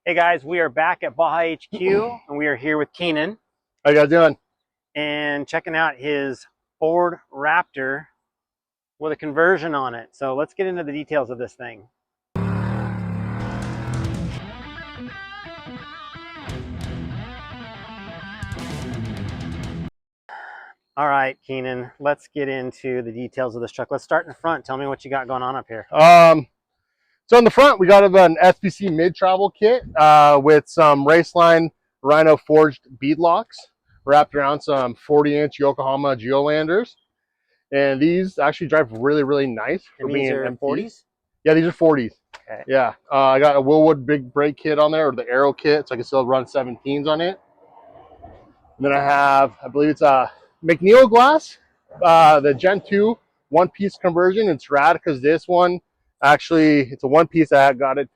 Hey guys, we are back at Baja HQ and we are here with Keenan How you guys doing? and checking out his Ford Raptor with a conversion on it. So let's get into the details of this thing. All right, Keenan, let's get into the details of this truck. Let's start in the front. Tell me what you got going on up here. So in the front, we got an SVC mid-travel kit with some Raceline Rhino forged bead locks wrapped around some 40-inch Yokohama Geolanders. And these actually drive really, really nice for And being these are MT. 40s? Yeah, these are 40s. Okay. Yeah, I got a Willwood big brake kit on there, or the Aero kit, so I can still run 17s on it. And then I have, I believe it's a McNeil glass, the Gen 2 one-piece conversion. It's rad because this one, actually, it's a one-piece that got it,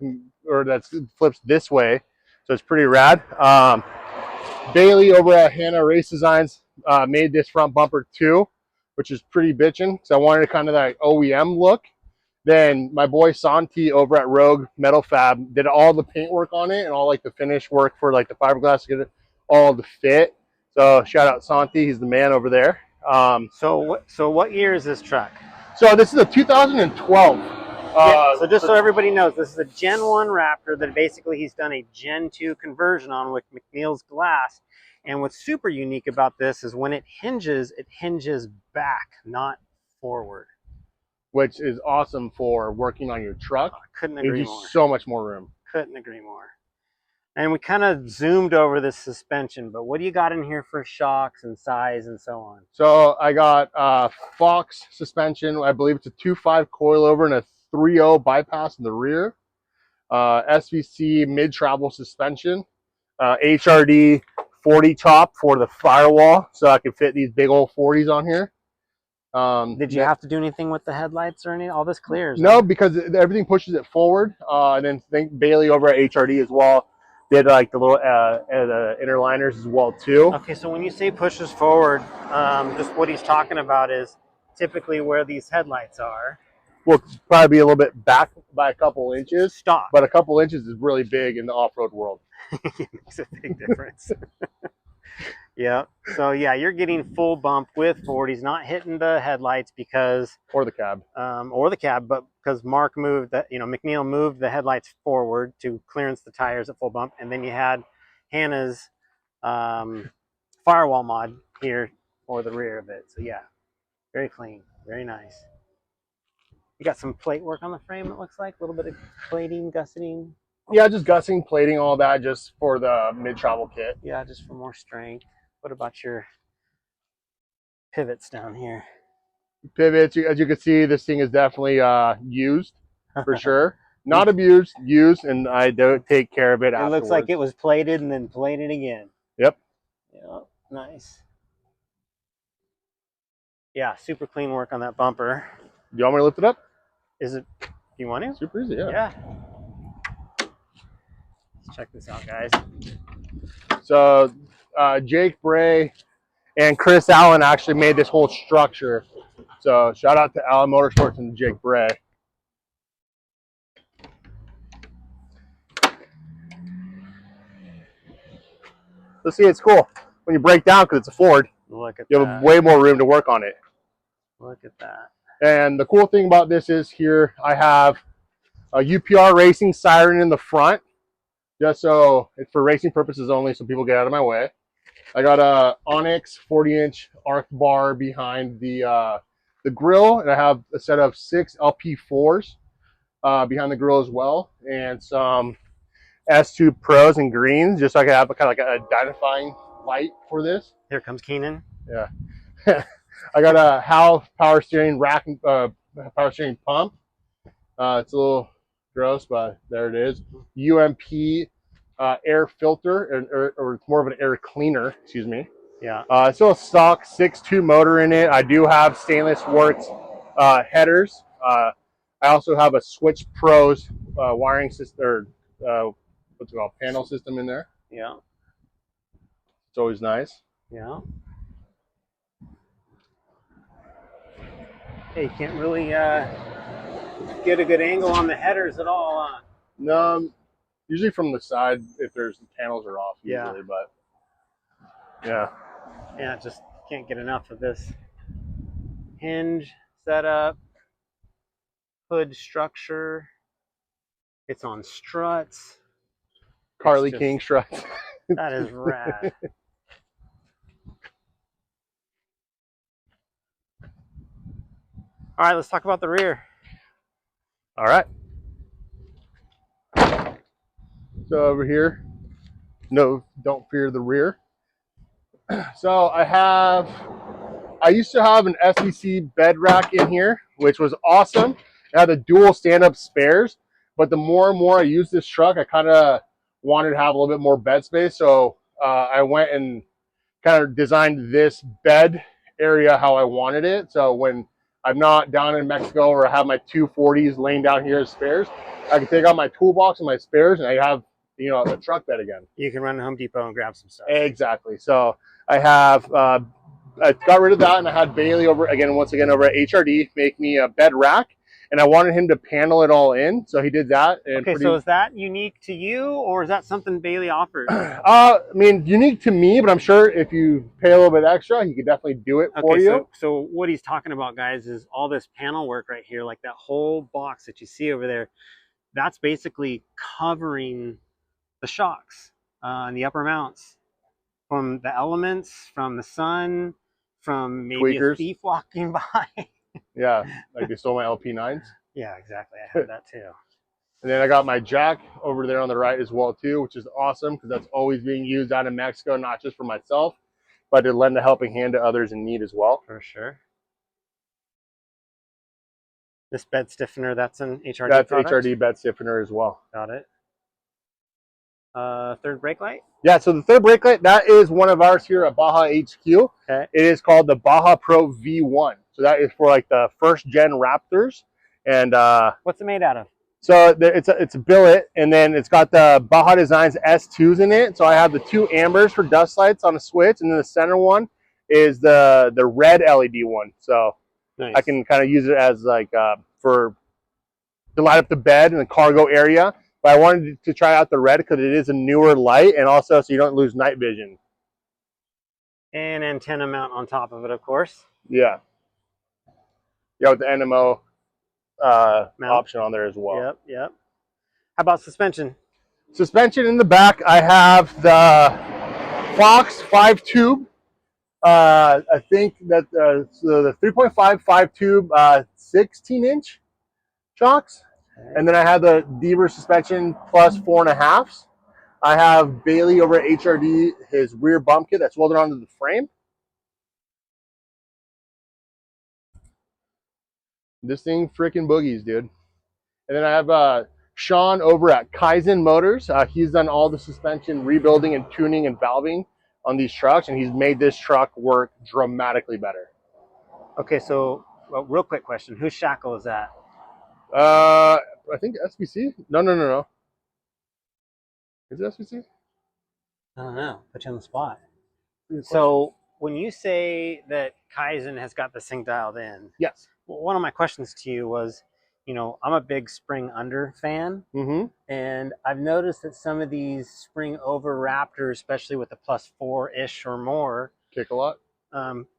that flips this way. So it's pretty rad. Bailey over at Hannah Race Designs made this front bumper too, which is pretty bitchin'. So I wanted kind of that OEM look. Then my boy Santi over at Rogue Metal Fab did all the paint work on it and all like the finish work for like the fiberglass to get it all the fit. So shout out Santi, he's the man over there. So what year is this truck? So this is a 2012. So just so everybody knows, this is a Gen 1 Raptor that basically he's done a Gen 2 conversion on with McNeil's glass. And what's super unique about this is when it hinges back, not forward. Which is awesome for working on your truck. Couldn't agree Gives more. you so much more room. Couldn't agree more. And we kind of zoomed over this suspension, but what do you got in here for shocks and size and so on? So I got Fox suspension. I believe it's a 2.5 coilover and a 3.0 bypass in the rear. SVC mid-travel suspension. HRD 40 top for the firewall, so I can fit these big old 40s on here. Did you have to do anything with the headlights or anything? All this clears? No, because everything pushes it forward. And then think Bailey over at HRD as well did like the little inner liners as well too. Okay, so when you say pushes forward, just what he's talking about is typically where these headlights are. Will probably be a little bit back by a couple inches. Stop. But a couple inches is really big in the off-road world. It makes a big difference. Yeah. So yeah, you're getting full bump with Ford. He's not hitting the headlights because or the cab, but because Mark moved that, McNeil moved the headlights forward to clearance the tires at full bump, and then you had Hannah's firewall mod here for the rear of it. So yeah, very clean, very nice. You got some plate work on the frame. It looks like a little bit of plating, gusseting. Yeah, just gusseting, plating, all that, just for the mid-travel kit. Yeah, just for more strength. What about your pivots down here? Pivots, as you can see, this thing is definitely used for sure. Not abused, used, and I do take care of it afterwards. It looks like it was plated and then plated again. Yep. Yeah, nice. Yeah, super clean work on that bumper. Do you want me to lift it up? Is it? Do you want to? Super easy, yeah. Yeah. Let's check this out, guys. So Jake Bray and Chris Allen actually made this whole structure. So shout out to Allen Motorsports and Jake Bray. Let's see, it's cool when you break down because it's a Ford. Look at you that. have way more room to work on it. Look at that. And the cool thing about this is here I have a UPR Racing siren in the front, just so it's for racing purposes only, so people get out of my way. I got a Onyx 40-inch arc bar behind the grill, and I have a set of 6 LP4s behind the grill as well, and some S2 Pros and greens, just so I can have kind of like an identifying light for this. Here comes Keenan. Yeah. I got a Howe power steering rack, power steering pump. It's a little gross, but there it is. UMP air filter, or it's more of an air cleaner, excuse me. Yeah. It's still a stock 6.2 motor in it. I do have stainless works headers. I also have a Switch Pros wiring system, or what's it called, panel system in there. Yeah. It's always nice. Yeah. Hey, you can't really get a good angle on the headers at all, huh? No, Usually from the side if there's the panels are off Yeah. usually, but yeah. Yeah, just can't get enough of this hinge setup, hood structure. It's on struts. Carly King struts. That is rad. All right, let's talk about the rear. All right. So over here, no, don't fear the rear. So I used to have an SVC bed rack in here, which was awesome. It had the dual stand-up spares, but the more and more I use this truck, I kind of wanted to have a little bit more bed space. So I went and kind of designed this bed area how I wanted it. So when I'm not down in Mexico or I have my 240s laying down here as spares, I can take out my toolbox and my spares and I have, you know, a truck bed again. You can run to Home Depot and grab some stuff. Exactly. So I have, I got rid of that and I had Bailey over once again over at HRD make me a bed rack. And I wanted him to panel it all in, so he did that. And okay, so is that unique to you, or is that something Bailey offers? I mean, unique to me, but I'm sure if you pay a little bit extra, he could definitely do it for you. So what he's talking about, guys, is all this panel work right here, like that whole box that you see over there. That's basically covering the shocks and the upper mounts from the elements, from the sun, from maybe Tweakers. A thief walking by. Yeah, like they stole my LP9s. Yeah, exactly. I had that too. And then I got my jack over there on the right as well too, which is awesome because that's always being used out in Mexico, not just for myself, but to lend a helping hand to others in need as well. For sure. This bed stiffener, that's an HRD That's product? HRD bed stiffener as well. Got it. Third brake light? Yeah, so the third brake light, that is one of ours here at Baja HQ. Okay. It is called the Baja Pro V1. So that is for like the first gen Raptors. And what's it made out of? So it's a billet, and then it's got the Baja Designs S2s in it. So I have the two ambers for dust lights on a switch, and then the center one is the red LED one. So nice. I can kind of use it as like to light up the bed in the cargo area. But I wanted to try out the red because it is a newer light, and also so you don't lose night vision. And antenna mount on top of it, of course. Yeah. Yeah, with the NMO option on there as well. Yep, yep. How about suspension? Suspension in the back, I have the Fox 5 tube. I think that so the 3.5 5 tube 16-inch shocks. And then I have the Deaver suspension plus 4.5s. I have Bailey over at HRD, his rear bump kit that's welded onto the frame. This thing freaking boogies, dude. And then I have Sean over at Kaizen Motors. He's done all the suspension rebuilding and tuning and valving on these trucks, and he's made this truck work dramatically better. Okay, so real quick question. Whose shackle is that? I think SVC? No. Is it SVC? I don't know. Put you on the spot. So when you say that Kaizen has got this thing dialed in, yes. One of my questions to you was, you know, I'm a big spring under fan, and I've noticed that some of these spring over Raptors, especially with the +4-ish or more, kick a lot.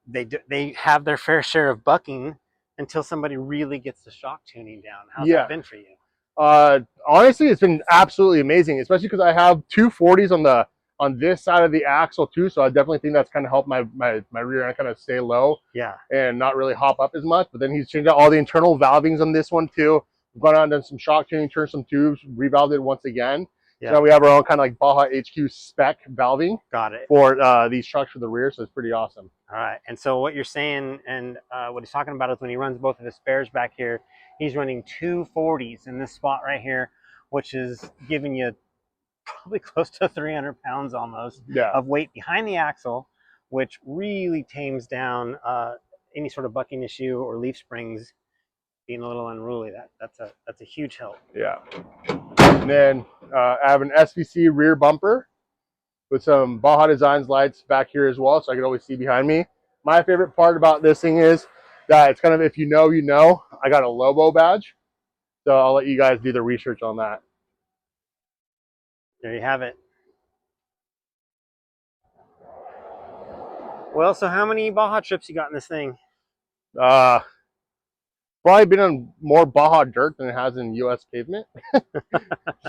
They have their fair share of bucking until somebody really gets the shock tuning down. How's that been for you? Honestly, it's been absolutely amazing, especially because I have 240s on this side of the axle too, so I definitely think that's kind of helped my rear end kind of stay low, and not really hop up as much. But then he's changed out all the internal valvings on this one too. We've gone out and done some shock tuning, turned some tubes, revalved it once again. So now we have our own kind of like Baja HQ spec valving. Got it. For these trucks for the rear, so it's pretty awesome. All right, and so what you're saying, and what he's talking about is when he runs both of his spares back here, he's running 240s in this spot right here, which is giving you probably close to 300 pounds almost of weight behind the axle, which really tames down any sort of bucking issue or leaf springs being a little unruly. That's a huge help. Yeah. And then I have an SVC rear bumper with some Baja Designs lights back here as well, so I can always see behind me. My favorite part about this thing is that it's kind of, if you know, you know. I got a Lobo badge, so I'll let you guys do the research on that. There you have it. Well, so how many Baja trips you got in this thing? Probably been on more Baja dirt than it has in U.S. pavement.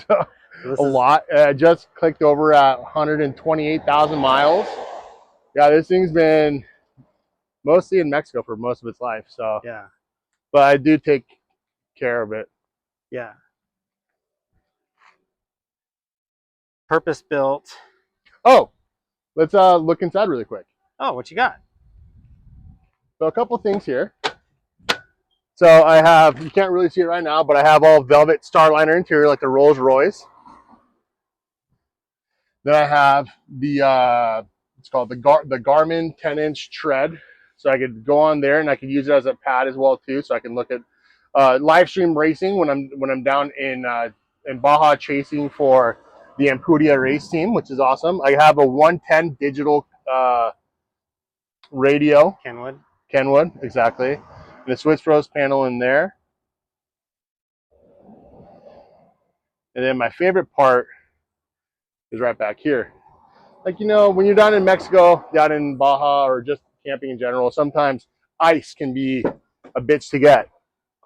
So, a lot. Just clicked over at 128,000 miles. Yeah, this thing's been mostly in Mexico for most of its life. So yeah, but I do take care of it. yeah. Purpose built. Oh, let's look inside really quick. Oh, what you got? So a couple things here. So I have, you can't really see it right now, but I have all velvet Starliner interior like the Rolls Royce. Then I have the it's called the Garmin 10-inch tread. So I could go on there and I could use it as a pad as well too. So I can look at live stream racing when I'm down in Baja chasing for the Ampudia race team, which is awesome. I have a 110 digital radio. Kenwood, exactly. And the switch rose panel in there. And then my favorite part is right back here. Like, you know, when you're down in Mexico, down in Baja, or just camping in general, sometimes ice can be a bitch to get.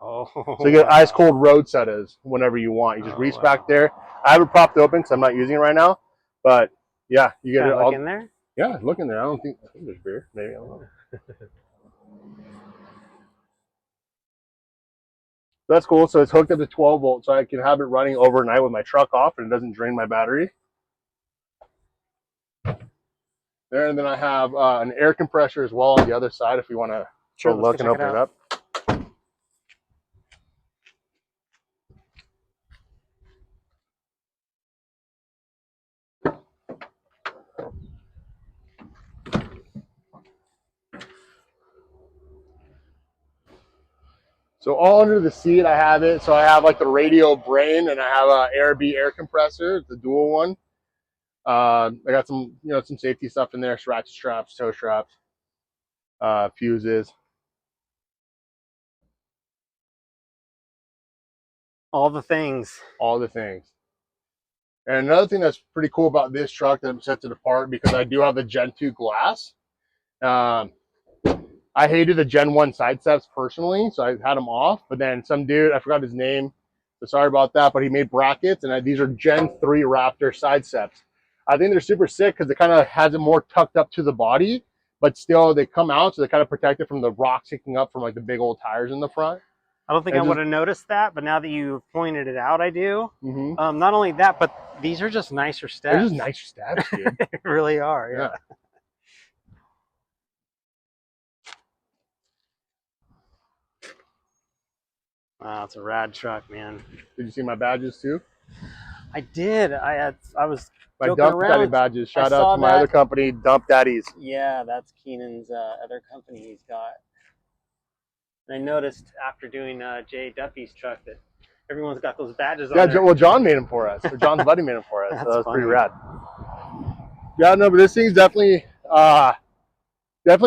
Oh, so you get ice cold road setters whenever you want. You just reach back there. I have it propped open because I'm not using it right now. But yeah, you get it all. Look in there? Yeah, look in there. I think there's beer. Maybe, I don't know. That's cool. So it's hooked up to 12 volts, so I can have it running overnight with my truck off and it doesn't drain my battery. There, and then I have an air compressor as well on the other side if you want to go look and open it up. So all under the seat, I have it. So I have like the radio brain, and I have a AirB air compressor. It's a dual one. I got some, some safety stuff in there: ratchet straps, tow straps, fuses. All the things. All the things. And another thing that's pretty cool about this truck that sets it apart, because I do have the Gen 2 glass. I hated the Gen 1 side steps personally, so I had them off. But then some dude, I forgot his name, so sorry about that, but he made brackets, and these are Gen 3 Raptor side steps. I think they're super sick because it kind of has it more tucked up to the body, but still they come out, so they kind of protect it from the rocks kicking up from like the big old tires in the front. I don't think I would have noticed that, but now that you pointed it out, I do. Mm-hmm. Not only that, but these are just nicer steps. They're just nicer steps, dude. They really are, yeah. Wow, it's a rad truck, man. Did you see my badges too? I did. I was my Dump Daddy badges. Shout out to my other company, Dump Daddies. Yeah, that's Keenan's other company he's got. And I noticed after doing Jay Duffy's truck that everyone's got those badges on. Yeah, well, John made them for us. Or John's buddy made them for us. So that was pretty rad. Yeah, no, but this thing's definitely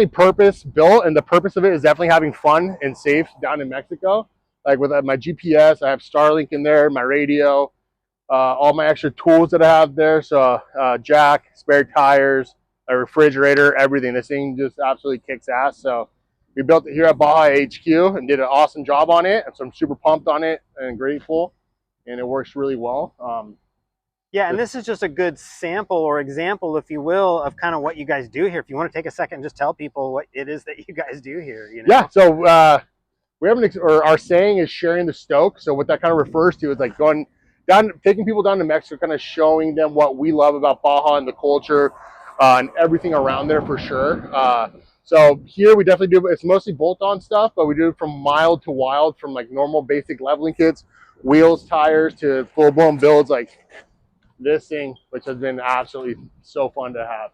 purpose built, and the purpose of it is definitely having fun and safe down in Mexico. Like with my GPS, I have Starlink in there, my radio, all my extra tools that I have there. So jack, spare tires, a refrigerator, everything. This thing just absolutely kicks ass. So we built it here at Baja HQ and did an awesome job on it. And so I'm super pumped on it and grateful, and it works really well. Yeah, and this is just a good sample or example, if you will, of kind of what you guys do here. If you want to take a second and just tell people what it is that you guys do here. You know? Yeah, so we have our saying is sharing the stoke. So what that kind of refers to is like going down, taking people down to Mexico, kind of showing them what we love about Baja and the culture and everything around there for sure. So here we definitely do, it's mostly bolt-on stuff, but we do it from mild to wild, from like normal basic leveling kits, wheels, tires, to full-blown builds like this thing, which has been absolutely so fun to have.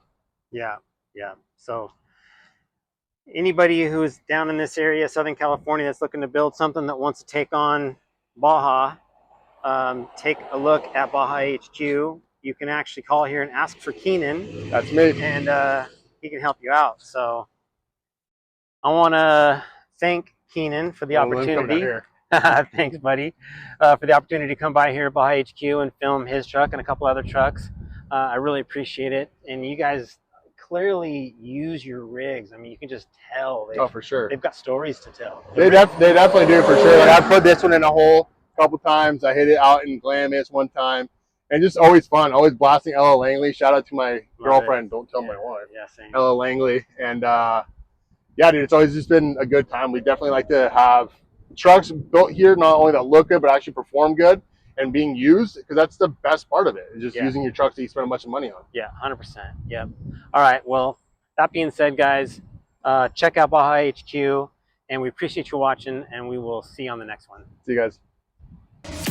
Yeah, yeah. So anybody who's down in this area, Southern California, that's looking to build something that wants to take on Baja, take a look at Baja HQ. You can actually call here and ask for Keenan. That's me. And he can help you out. So I want to thank Keenan for the opportunity. Thanks, buddy, for the opportunity to come by here at Baja HQ and film his truck and a couple other trucks. I really appreciate it. And you guys clearly use your rigs. I mean, you can just tell Oh, for sure. they've got stories to tell. They definitely do, for sure. Like, I put this one in a hole a couple times. I hit it out in Glamis one time. And just always fun, always blasting Ella Langley. Shout out to my girlfriend. Don't tell my wife. Yeah, same. Ella Langley. And yeah, dude, it's always just been a good time. We definitely like to have trucks built here, not only that look good, but actually perform good and being used, because that's the best part of it. Is just using your trucks that you spend a bunch of money on. Yeah, 100%. Yep. All right. Well, that being said, guys, check out Baja HQ, and we appreciate you watching, and we will see you on the next one. See you guys.